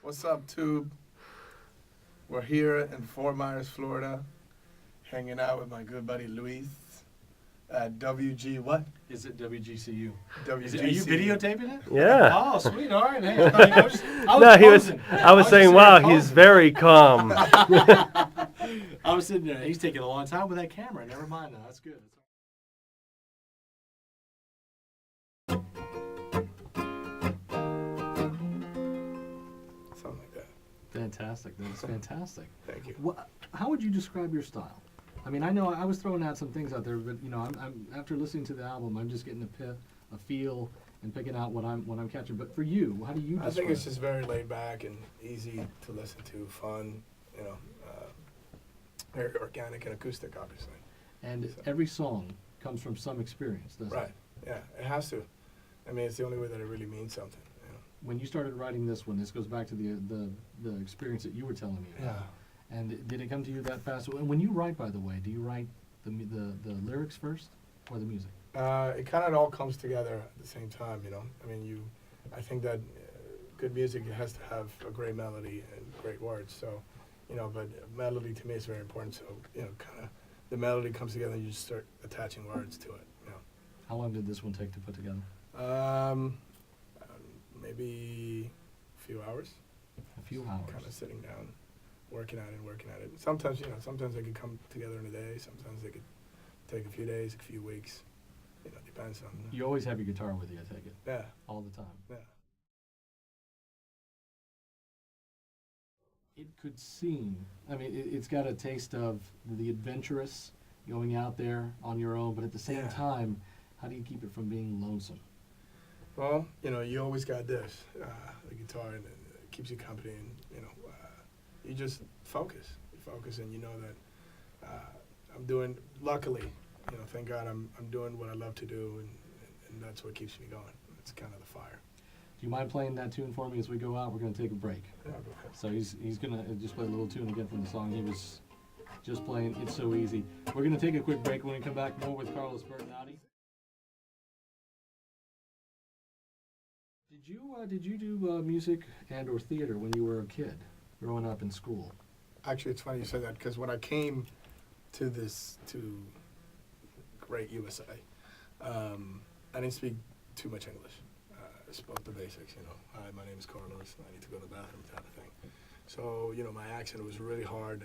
What's up, Tube? We're here in Fort Myers, Florida, hanging out with my good buddy Luis at WG what? Is it WGCU? WGCU. Are you videotaping it? Yeah. Oh, sweet. All right. Hey, I was No, he was. posing. I was saying, just wow, sitting he's there very calm. posing. I was sitting there. He's taking a long time with that camera. Never mind. No, that's good. Something like that. Fantastic. That's fantastic. Thank you. How would you describe your style? I mean, I know I was throwing out some things out there, but I'm after listening to the album, I'm just getting a feel and picking out what I'm catching. But for you, how do you describe I think it's it? just very laid back and easy to listen to, fun, very organic and acoustic, obviously. And So. every song comes from some experience, doesn't Right. it? Yeah, it has to. I mean, it's the only way that it really means something. When you started writing this one, this goes back to the experience that you were telling me about. Yeah. And did it come to you that fast? And when you write, by the way, do you write the lyrics first or the music? It kind of all comes together at the same time, I mean, I think that good music has to have a great melody and great words. So, but melody to me is very important. So, kind of the melody comes together and you just start attaching words to it. How long did this one take to put together? Maybe a few hours. A few hours. Kind of sitting down, working at it. Sometimes, sometimes they could come together in a day. Sometimes they could take a few days, a few weeks. Depends on. You always have your guitar with you, I take it. Yeah. All the time. Yeah. It could seem, I mean, it's got a taste of the adventurous, going out there on your own, but at the same Yeah. time, how do you keep it from being lonesome? Well, you always got this, the guitar, and it keeps you company, and, you just focus. You focus, and you know that I'm doing, luckily, thank God I'm doing what I love to do, and that's what keeps me going. It's kind of the fire. Do you mind playing that tune for me as we go out? We're going to take a break. Yeah, go ahead. So he's going to just play a little tune again from the song he was just playing, It's So Easy. We're going to take a quick break. When we come back, more with Carlos Bertinotti. Did you do music and or theater when you were a kid, growing up in school? Actually, it's funny you said that, because when I came to great USA, I didn't speak too much English. I spoke the basics, Hi, my name is Carlos, I need to go to the bathroom, type of thing. So, my accent was really hard,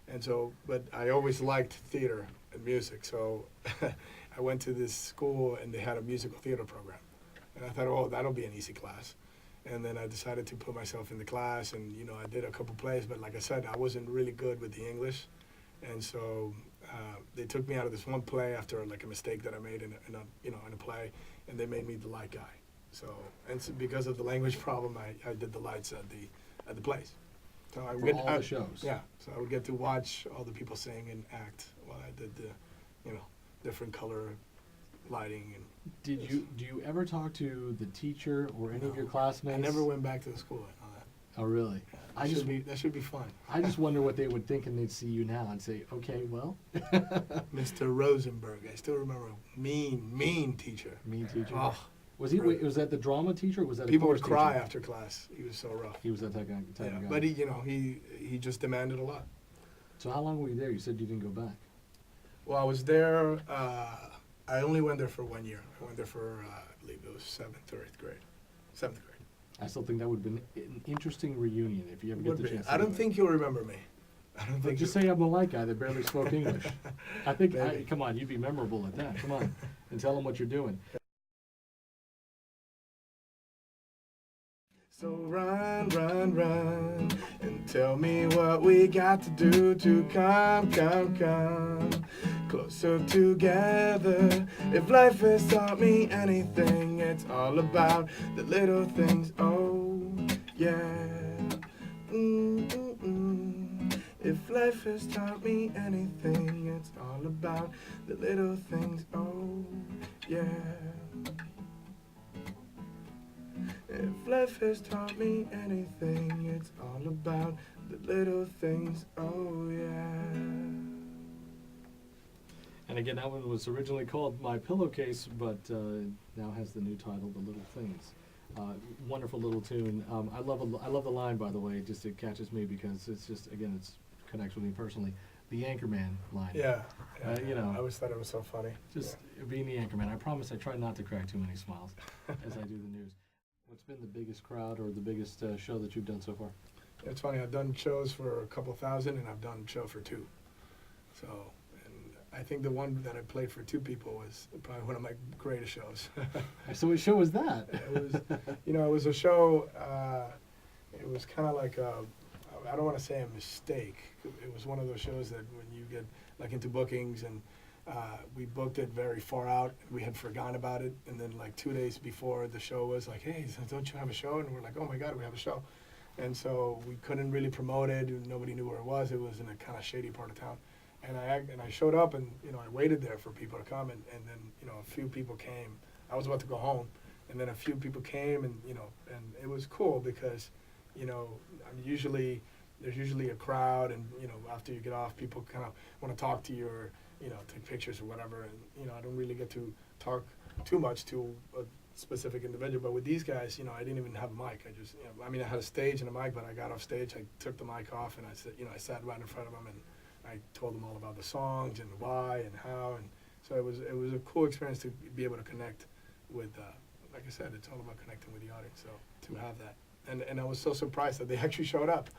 and so, but I always liked theater and music, so I went to this school, and they had a musical theater program. And I thought, oh, that'll be an easy class. And then I decided to put myself in the class, and, I did a couple plays, but like I said, I wasn't really good with the English. And so they took me out of this one play after like a mistake that I made in a play, and they made me the light guy. So, because of the language problem, I did the lights at the plays. So I For all the shows. Yeah, so I would get to watch all the people sing and act while I did the, different color lighting. And Do you ever talk to the teacher or any of your classmates? I never went back to the school and all that. Oh, really? Yeah, that should be fun. I just wonder what they would think, and they'd see you now and say, okay, well. Mr. Rosenberg, I still remember, mean teacher. Mean teacher. Oh, Was he? really. Was that the drama teacher? Or was that People a would chorus cry teacher? after class. He was so rough. He was that type of Yeah, guy. but he just demanded a lot. So how long were you there? You said you didn't go back. Well, I was there. I only went there for 1 year. I went there for I believe it was 7th or 8th grade. 7th grade. I still think that would have been an interesting reunion if you ever get Would the be. chance. I don't think you'll remember me. I don't But think. just say I'm the light guy that barely spoke English. I think. Maybe. Come on, you'd be memorable at that. Come on, and tell them what you're doing. So run, run, run, and tell me what we got to do to come closer together. If life has taught me anything, it's all about the little things. Oh, yeah. If life has taught me anything, it's all about the little things. Oh, yeah. If life has taught me anything, it's all about the little things. Oh, yeah. And again, that one was originally called My Pillowcase, but now has the new title, The Little Things. Wonderful little tune. I love the line, by the way. Just it catches me because it's just, again, it's connects with me personally. The Anchorman line. Yeah. You know, I always thought it was so funny. just being the Anchorman. I promise I try not to crack too many smiles as I do the news. What's been the biggest crowd or the biggest show that you've done so far? It's funny. I've done shows for a couple thousand, and I've done a show for 2. So, and I think the one that I played for 2 people was probably one of my greatest shows. So what show was that? It was, it was a show. It was kind of like I don't want to say a mistake. It was one of those shows that when you get like into bookings and we booked it very far out. We had forgotten about it, and then like 2 days before the show was like, "Hey, don't you have a show?" And we're like, "Oh my God, we have a show!" And so we couldn't really promote it. Nobody knew where it was. It was in a kind of shady part of town. And I showed up, and I waited there for people to come, and then a few people came. I was about to go home, and then a few people came, and and it was cool because there's usually a crowd, and after you get off, people kind of want to talk to you or take pictures or whatever, and I don't really get to talk too much to a specific individual. But with these guys, I didn't even have a mic. I just I had a stage and a mic, but I got off stage, I took the mic off, and I said I sat right in front of them, and I told them all about the songs and why and how, and so it was a cool experience to be able to connect with like I said, it's all about connecting with the audience. So to have that, and I was so surprised that they actually showed up,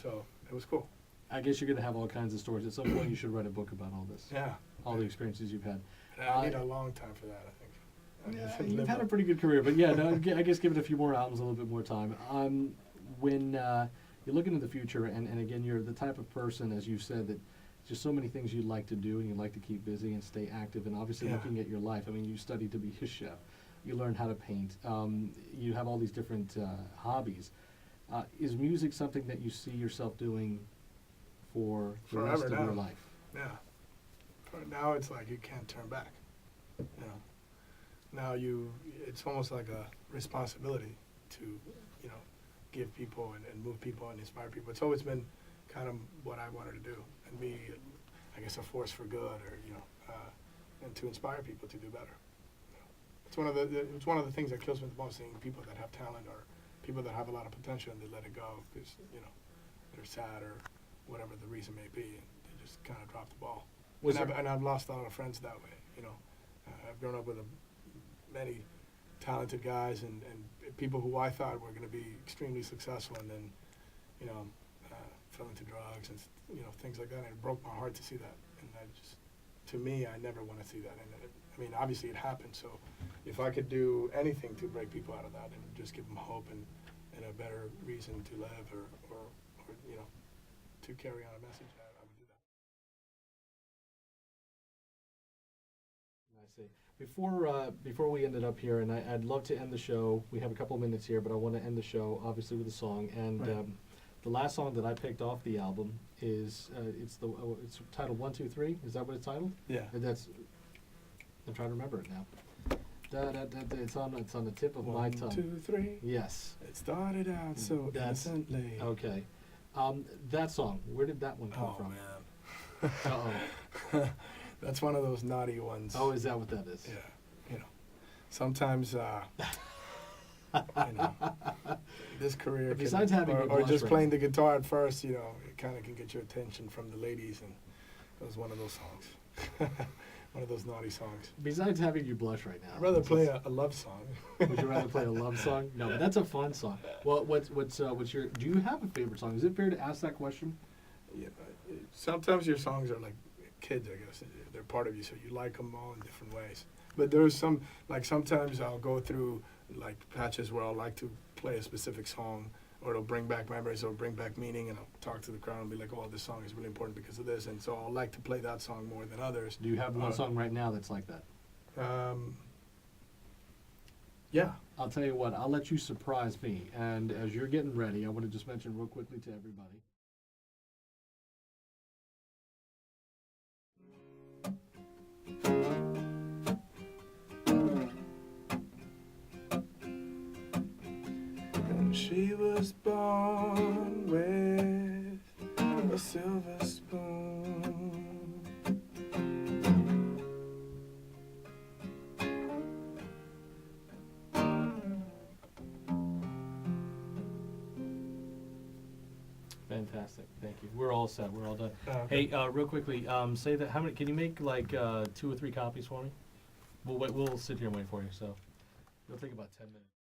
so it was cool. I guess you're going to have all kinds of stories. At some point, you should write a book about all this. Yeah. All the experiences you've had. And I need a long time for that, I think. Yeah, you've had a pretty good career, but yeah, no, I guess give it a few more albums, a little bit more time. When you're looking into the future, and again, you're the type of person, as you said, that just so many things you'd like to do, and you'd like to keep busy and stay active, and obviously looking at your life. I mean, you studied to be a chef. You learned how to paint. You have all these different hobbies. Is music something that you see yourself doing for the rest of your life? Yeah. For now, it's like you can't turn back. Now it's almost like a responsibility to, give people and move people and inspire people. It's always been kind of what I wanted to do and be, I guess, a force for good, or and to inspire people to do better. It's one of the things that kills me the most, seeing people that have talent or people that have a lot of potential and they let it go because they're sad or whatever the reason may be, and they just kind of drop the ball. And I've lost a lot of friends that way. I've grown up with many talented guys and people who I thought were going to be extremely successful, and then fell into drugs and things like that. And it broke my heart to see that. And to me, I never want to see that. And obviously it happened. So if I could do anything to break people out of that and just give them hope and a better reason to live, or to carry on a message, I would do that. I see. Before we ended up here, and I'd love to end the show. We have a couple minutes here, but I want to end the show obviously with a song. And Right. The last song that I picked off the album is it's titled 1, 2, 3. Is that what it's titled? Yeah. And I'm trying to remember it now. It's on the tip of my 1, tongue. 2, 3. Yes. It started out so innocently. Okay. That song. Where did that one come Oh from? man. Uh-oh. That's one of those naughty ones. Oh, is that what that is? Yeah. Sometimes, this career Besides having or good blush just right playing now. the guitar at first, it kind of can get your attention from the ladies, and it was one of those songs. One of those naughty songs. Besides having you blush right now. I'd rather play a love song. Would you rather play a love song? No, but that's a fun song. Well, what's your? Do you have a favorite song? Is it fair to ask that question? Yeah, sometimes your songs are like kids, I guess. They're part of you, so you like them all in different ways. But there's sometimes I'll go through like patches where I'll like to play a specific song, or it'll bring back memories or bring back meaning, and I'll talk to the crowd and be like, oh, this song is really important because of this, and so I'll like to play that song more than others. Do you have one song right now that's like that? Yeah. I'll tell you what, I'll let you surprise me. And as you're getting ready, I want to just mention real quickly to everybody. And she was born with a silver spoon. Fantastic. Thank you. We're all set. We're all done. Okay. Hey, real quickly, say that. How many? Can you make like 2 or 3 copies for me? We'll wait. We'll sit here and wait for you. So it'll take about 10 minutes.